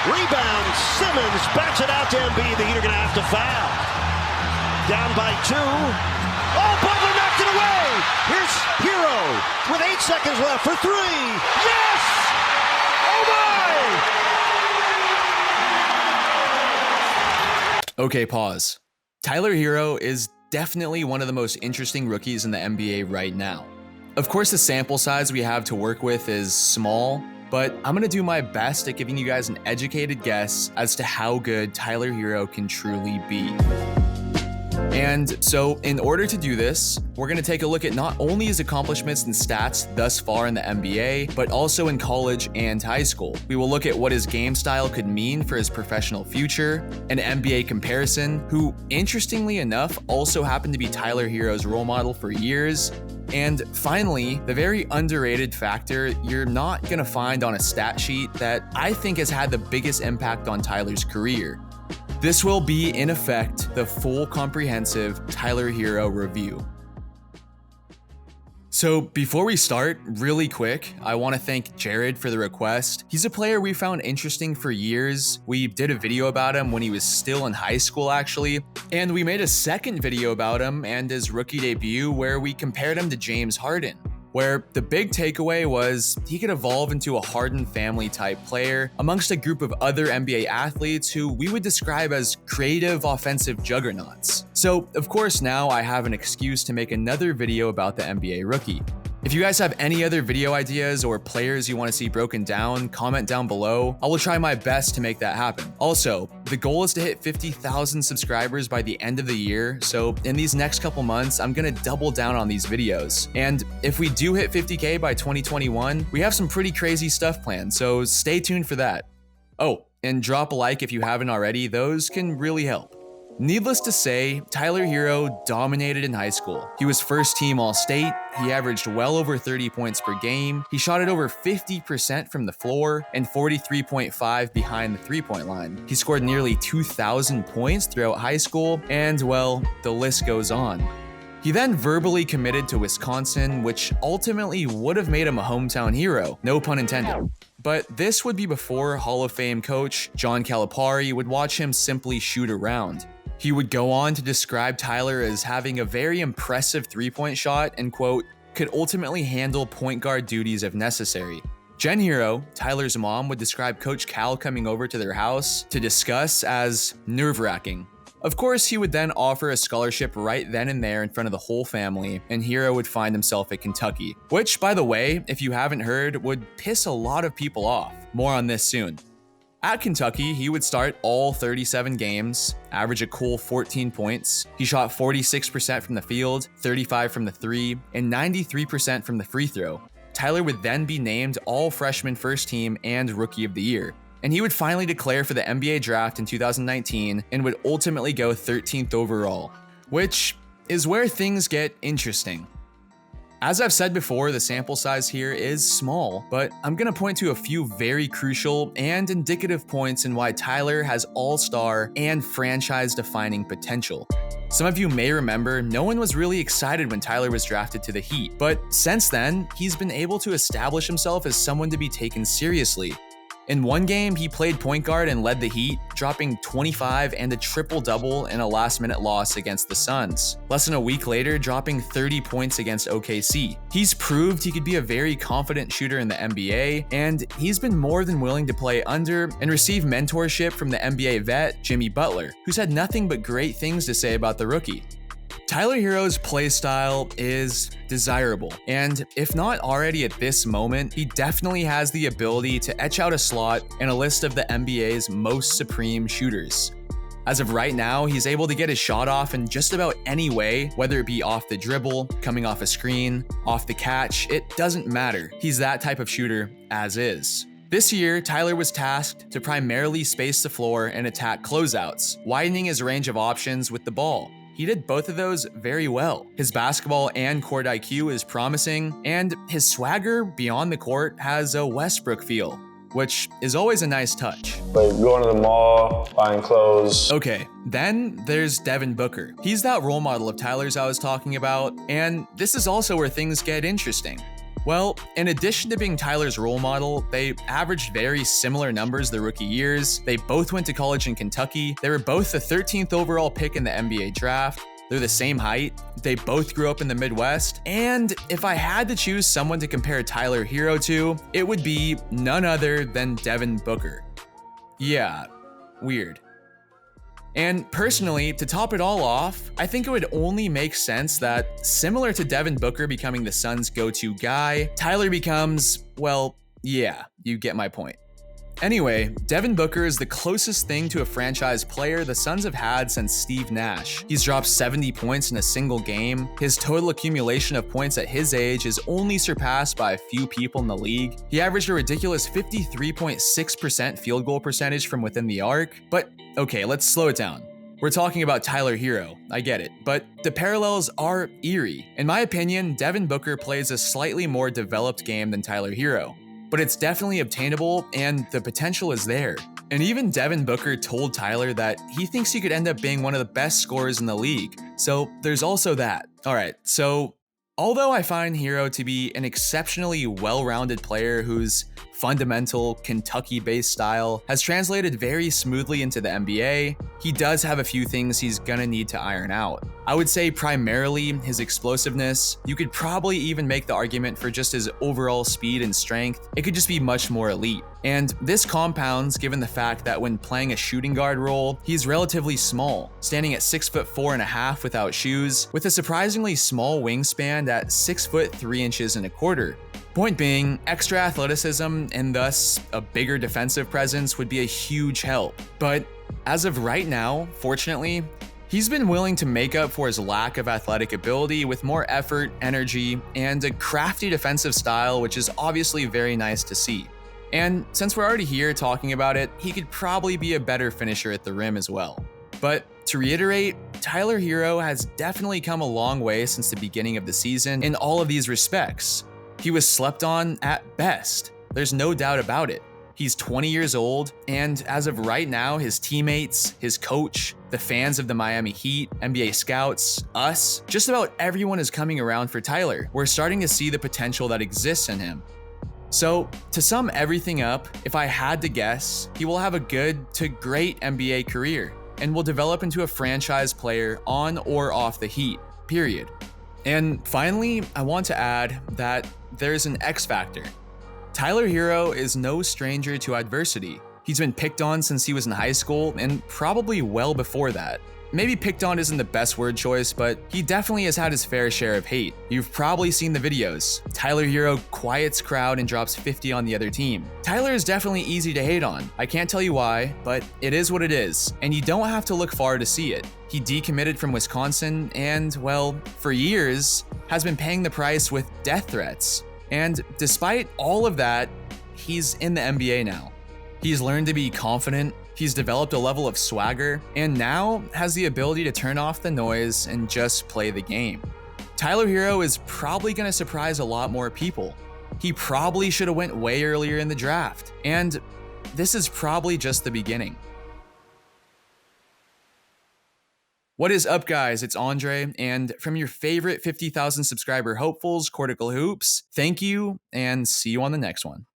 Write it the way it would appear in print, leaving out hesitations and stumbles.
Rebound, Simmons backs it out to Embiid. The Heat are going to have to foul. Down by 2. Oh, Butler knocked it away. Here's Herro with 8 seconds left for 3. Yes! Oh my! Okay, pause. Tyler Herro is definitely one of the most interesting rookies in the NBA right now. Of course, the sample size we have to work with is small, but I'm gonna do my best at giving you guys an educated guess as to how good Tyler Herro can truly be. And so in order to do this, we're going to take a look at not only his accomplishments and stats thus far in the NBA, but also in college and high school. We will look at what his game style could mean for his professional future, an NBA comparison, who interestingly enough also happened to be Tyler Herro's role model for years, and finally, the very underrated factor you're not going to find on a stat sheet that I think has had the biggest impact on Tyler's career. This will be, in effect, the full comprehensive Tyler Herro review. So before we start, really quick, I want to thank Jared for the request. He's a player we found interesting for years. We did a video about him when he was still in high school, actually, and we made a second video about him and his rookie debut where we compared him to James Harden, where the big takeaway was he could evolve into a Harden family type player amongst a group of other NBA athletes who we would describe as creative offensive juggernauts. So of course now I have an excuse to make another video about the NBA rookie. If you guys have any other video ideas or players you want to see broken down, comment down below. I will try my best to make that happen. Also, the goal is to hit 50,000 subscribers by the end of the year, so in these next couple months, I'm gonna double down on these videos. And if we do hit 50K by 2021, we have some pretty crazy stuff planned, so stay tuned for that. Oh, and drop a like if you haven't already, those can really help. Needless to say, Tyler Herro dominated in high school. He was first team All-State, he averaged well over 30 points per game, he shot it over 50% from the floor, and 43.5 behind the three-point line. He scored nearly 2,000 points throughout high school, and well, the list goes on. He then verbally committed to Wisconsin, which ultimately would have made him a hometown hero, no pun intended. But this would be before Hall of Fame coach John Calipari would watch him simply shoot around. He would go on to describe Tyler as having a very impressive three-point shot and, quote, could ultimately handle point guard duties if necessary. Jen Herro, Tyler's mom, would describe Coach Cal coming over to their house to discuss as nerve-wracking. Of course, he would then offer a scholarship right then and there in front of the whole family, and Herro would find himself at Kentucky, which, by the way, if you haven't heard, would piss a lot of people off. More on this soon. At Kentucky, he would start all 37 games, average a cool 14 points. He shot 46% from the field, 35% from the three, and 93% from the free throw. Tyler would then be named All-Freshman First Team and Rookie of the Year. And he would finally declare for the NBA draft in 2019 and would ultimately go 13th overall, which is where things get interesting. As I've said before, the sample size here is small, but I'm gonna point to a few very crucial and indicative points in why Tyler has all-star and franchise-defining potential. Some of you may remember no one was really excited when Tyler was drafted to the Heat, but since then, he's been able to establish himself as someone to be taken seriously. In one game, he played point guard and led the Heat, dropping 25 and a triple-double in a last-minute loss against the Suns. Less than a week later, dropping 30 points against OKC. He's proved he could be a very confident shooter in the NBA, and he's been more than willing to play under and receive mentorship from the NBA vet, Jimmy Butler, who's had nothing but great things to say about the rookie. Tyler Herro's play style is desirable, and if not already at this moment, he definitely has the ability to etch out a slot in a list of the NBA's most supreme shooters. As of right now, he's able to get his shot off in just about any way, whether it be off the dribble, coming off a screen, off the catch, it doesn't matter. He's that type of shooter as is. This year, Tyler was tasked to primarily space the floor and attack closeouts, widening his range of options with the ball. He did both of those very well. His basketball and court IQ is promising, and his swagger beyond the court has a Westbrook feel, which is always a nice touch. Like going to the mall, buying clothes. Okay, then there's Devin Booker. He's that role model of Tyler's I was talking about, and this is also where things get interesting. Well, in addition to being Tyler's role model, they averaged very similar numbers their rookie years. They both went to college in Kentucky. They were both the 13th overall pick in the NBA draft. They're the same height. They both grew up in the Midwest. And if I had to choose someone to compare Tyler Herro to, it would be none other than Devin Booker. Yeah, weird. And personally, to top it all off, I think it would only make sense that, similar to Devin Booker becoming the Suns' go-to guy, Tyler becomes, well, yeah, you get my point. Anyway, Devin Booker is the closest thing to a franchise player the Suns have had since Steve Nash. He's dropped 70 points in a single game. His total accumulation of points at his age is only surpassed by a few people in the league. He averaged a ridiculous 53.6% field goal percentage from within the arc. But okay, let's slow it down. We're talking about Tyler Herro, I get it, but the parallels are eerie. In my opinion, Devin Booker plays a slightly more developed game than Tyler Herro, but it's definitely obtainable and the potential is there. And even Devin Booker told Tyler that he thinks he could end up being one of the best scorers in the league. So there's also that. All right, so although I find Herro to be an exceptionally well-rounded player whose fundamental Kentucky-based style has translated very smoothly into the NBA, he does have a few things he's gonna need to iron out. I would say primarily his explosiveness. You could probably even make the argument for just his overall speed and strength. It could just be much more elite. And this compounds given the fact that when playing a shooting guard role, he's relatively small, standing at 6'4.5" without shoes, with a surprisingly small wingspan at 6'3.25". Point being, extra athleticism and thus a bigger defensive presence would be a huge help. But as of right now, fortunately, he's been willing to make up for his lack of athletic ability with more effort, energy, and a crafty defensive style, which is obviously very nice to see. And since we're already here talking about it, he could probably be a better finisher at the rim as well. But to reiterate, Tyler Herro has definitely come a long way since the beginning of the season in all of these respects. He was slept on at best. There's no doubt about it. He's 20 years old, and as of right now, his teammates, his coach, the fans of the Miami Heat, NBA scouts, us, just about everyone is coming around for Tyler. We're starting to see the potential that exists in him. So, to sum everything up, if I had to guess, he will have a good to great NBA career and will develop into a franchise player on or off the Heat, period. And finally, I want to add that there's an X factor. Tyler Herro is no stranger to adversity. He's been picked on since he was in high school and probably well before that. Maybe picked on isn't the best word choice, but he definitely has had his fair share of hate. You've probably seen the videos. Tyler Herro quiets crowd and drops 50 on the other team. Tyler is definitely easy to hate on. I can't tell you why, but it is what it is, and you don't have to look far to see it. He decommitted from Wisconsin and, well, for years, has been paying the price with death threats. And despite all of that, he's in the NBA now. He's learned to be confident, he's developed a level of swagger, and now has the ability to turn off the noise and just play the game. Tyler Herro is probably going to surprise a lot more people. He probably should have went way earlier in the draft, and this is probably just the beginning. What is up, guys? It's Andre, and from your favorite 50,000 subscriber hopefuls, Courtical Hoops, thank you, and see you on the next one.